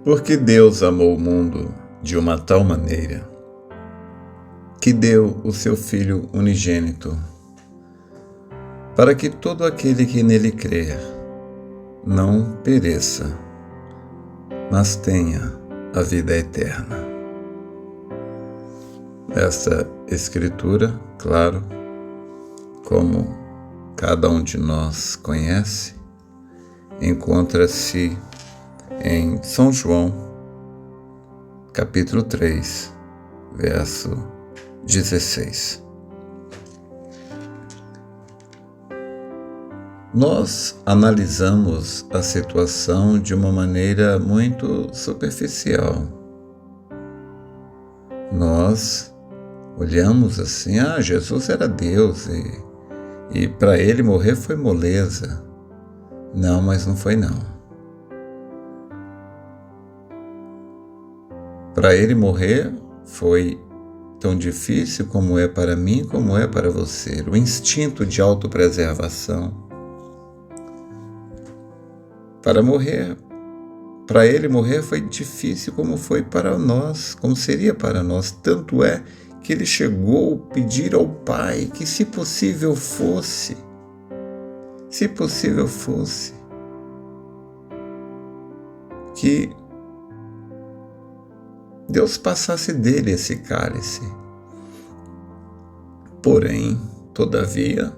Porque Deus amou o mundo de uma tal maneira que deu o seu Filho unigênito, para que todo aquele que nele crer não pereça, mas tenha a vida eterna. Esta escritura, claro, como cada um de nós conhece, encontra-se em São João, capítulo 3, verso 16. Nós analisamos a situação de uma maneira muito superficial. Nós olhamos assim, Jesus era Deus e para ele morrer foi moleza. Não, mas não foi não. Para ele morrer foi tão difícil como é para mim, como é para você. O instinto de autopreservação. Para ele morrer foi difícil como foi para nós, como seria para nós. Tanto é que ele chegou a pedir ao Pai que, se possível fosse, que Deus passasse dele esse cálice. Porém, todavia,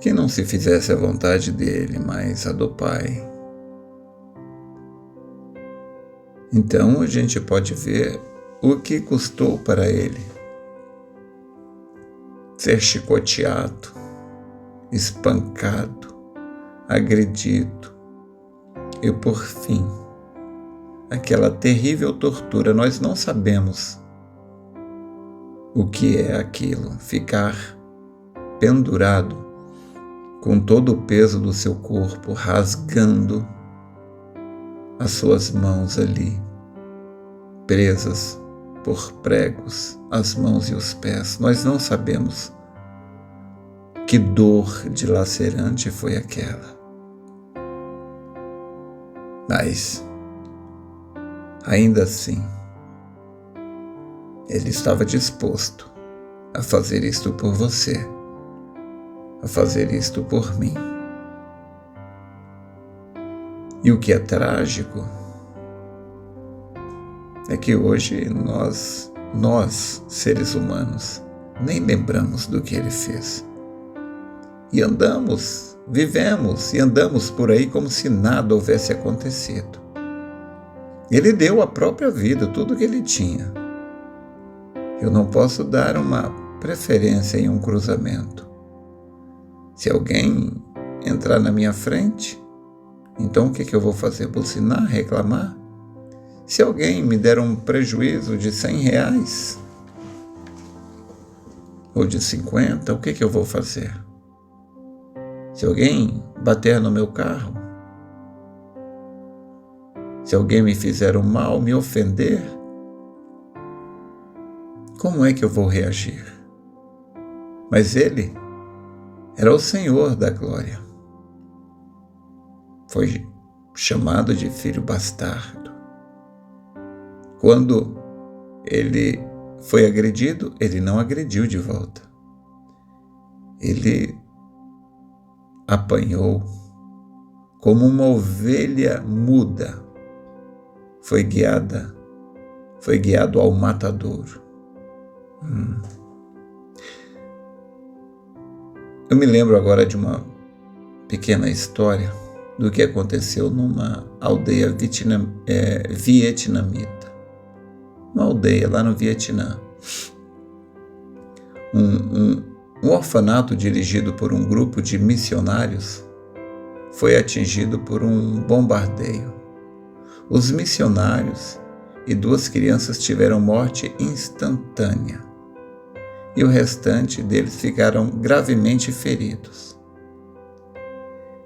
que não se fizesse a vontade dele, mas a do Pai. Então a gente pode ver o que custou para ele ser chicoteado, espancado, agredido e, por fim, aquela terrível tortura. Nós não sabemos o que é aquilo, ficar pendurado com todo o peso do seu corpo, rasgando as suas mãos ali, presas por pregos, as mãos e os pés. Nós não sabemos que dor dilacerante foi aquela. Mas, ainda assim, ele estava disposto a fazer isto por você, a fazer isto por mim. E o que é trágico é que hoje nós, seres humanos, nem lembramos do que ele fez. E vivemos e andamos por aí como se nada houvesse acontecido. Ele deu a própria vida, tudo o que ele tinha. Eu não posso dar uma preferência em um cruzamento. Se alguém entrar na minha frente, então o que eu vou fazer? Buzinar, reclamar? Se alguém me der um prejuízo de R$100 ou de 50, o que eu vou fazer? Se alguém bater no meu carro, se alguém me fizer um mal, me ofender, como é que eu vou reagir? Mas ele era o Senhor da glória. Foi chamado de filho bastardo. Quando ele foi agredido, ele não agrediu de volta. Ele apanhou como uma ovelha muda. Foi guiado ao matadouro. Eu me lembro agora de uma pequena história do que aconteceu numa aldeia vietnamita. Uma aldeia lá no Vietnã. Um orfanato dirigido por um grupo de missionários foi atingido por um bombardeio. Os missionários e 2 crianças tiveram morte instantânea e o restante deles ficaram gravemente feridos.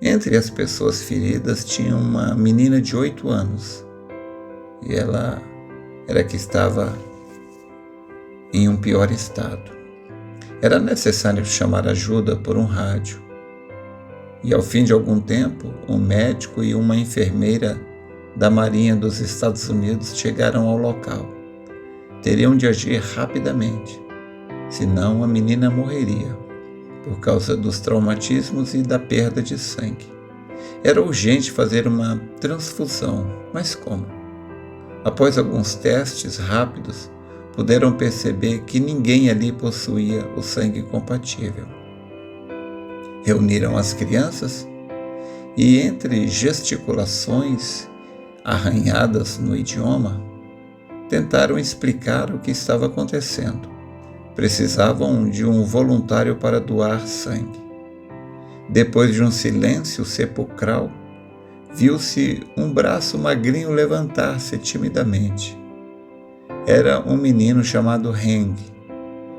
Entre as pessoas feridas tinha uma menina de 8 anos e ela era que estava em um pior estado. Era necessário chamar ajuda por um rádio. E ao fim de algum tempo, um médico e uma enfermeira da Marinha dos Estados Unidos chegaram ao local. Teriam de agir rapidamente, senão a menina morreria, por causa dos traumatismos e da perda de sangue. Era urgente fazer uma transfusão, mas como? Após alguns testes rápidos, puderam perceber que ninguém ali possuía o sangue compatível. Reuniram as crianças e, entre gesticulações arranhadas no idioma, tentaram explicar o que estava acontecendo. Precisavam de um voluntário para doar sangue. Depois de um silêncio sepulcral, viu-se um braço magrinho levantar-se timidamente. Era um menino chamado Heng.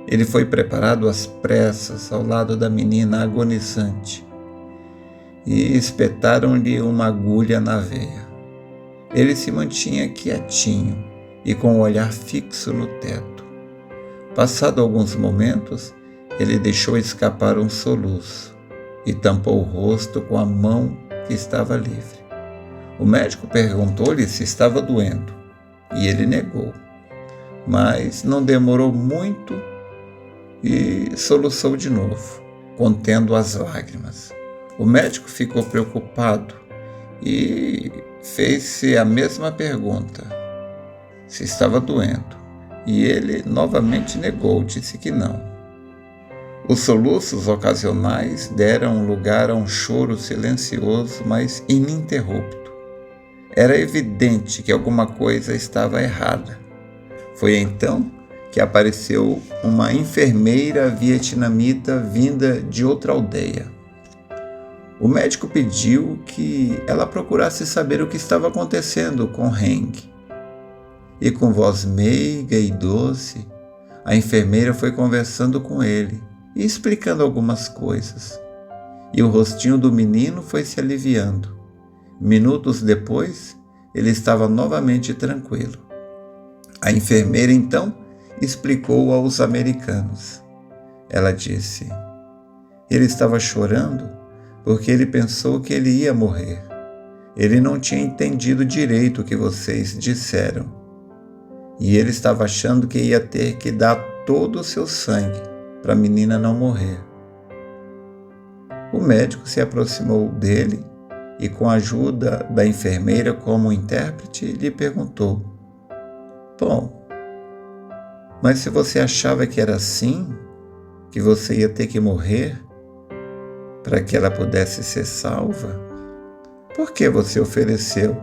Ele foi preparado às pressas ao lado da menina agonizante e espetaram-lhe uma agulha na veia. Ele se mantinha quietinho e com o olhar fixo no teto. Passado alguns momentos, ele deixou escapar um soluço e tampou o rosto com a mão que estava livre. O médico perguntou-lhe se estava doendo e ele negou. Mas não demorou muito e soluçou de novo, contendo as lágrimas. O médico ficou preocupado e fez-se a mesma pergunta, se estava doendo, e ele novamente negou, disse que não. Os soluços ocasionais deram lugar a um choro silencioso, mas ininterrupto. Era evidente que alguma coisa estava errada. Foi então que apareceu uma enfermeira vietnamita vinda de outra aldeia. O médico pediu que ela procurasse saber o que estava acontecendo com Heng. E com voz meiga e doce, a enfermeira foi conversando com ele e explicando algumas coisas. E o rostinho do menino foi se aliviando. Minutos depois, ele estava novamente tranquilo. A enfermeira, então, explicou aos americanos. Ela disse: ele estava chorando porque ele pensou que ele ia morrer. Ele não tinha entendido direito o que vocês disseram. E ele estava achando que ia ter que dar todo o seu sangue para a menina não morrer. O médico se aproximou dele e, com a ajuda da enfermeira como intérprete, lhe perguntou: bom, mas se você achava que era assim, que você ia ter que morrer para que ela pudesse ser salva, por que você ofereceu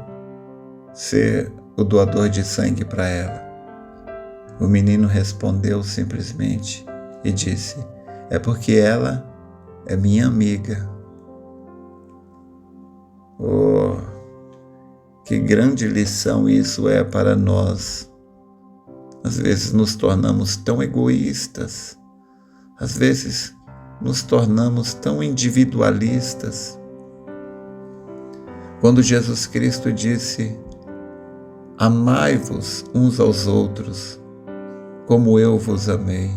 ser o doador de sangue para ela? O menino respondeu simplesmente e disse: é porque ela é minha amiga. Oh, que grande lição isso é para nós. Às vezes nos tornamos tão egoístas, às vezes nos tornamos tão individualistas. Quando Jesus Cristo disse: amai-vos uns aos outros, como eu vos amei.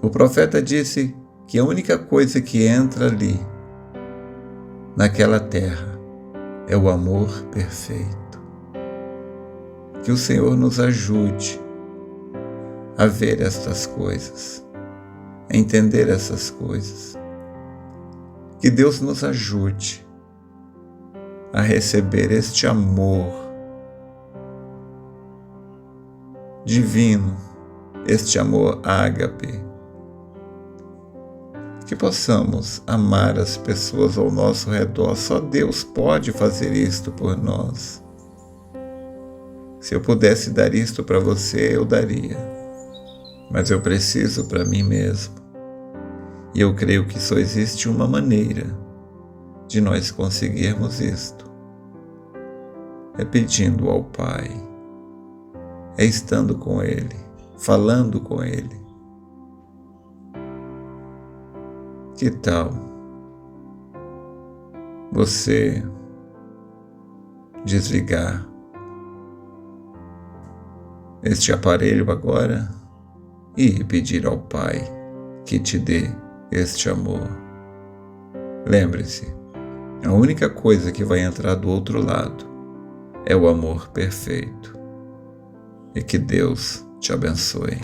O profeta disse que a única coisa que entra ali, naquela terra, é o amor perfeito. Que o Senhor nos ajude a ver estas coisas, a entender essas coisas. Que Deus nos ajude a receber este amor divino, este amor ágape. Que possamos amar as pessoas ao nosso redor. Só Deus pode fazer isto por nós. Se eu pudesse dar isto para você, eu daria. Mas eu preciso para mim mesmo. E eu creio que só existe uma maneira de nós conseguirmos isto. É pedindo ao Pai. É estando com Ele, falando com Ele. Que tal você desligar este aparelho agora e pedir ao Pai que te dê este amor? Lembre-se, A única coisa que vai entrar do outro lado é o amor perfeito. E que Deus te abençoe.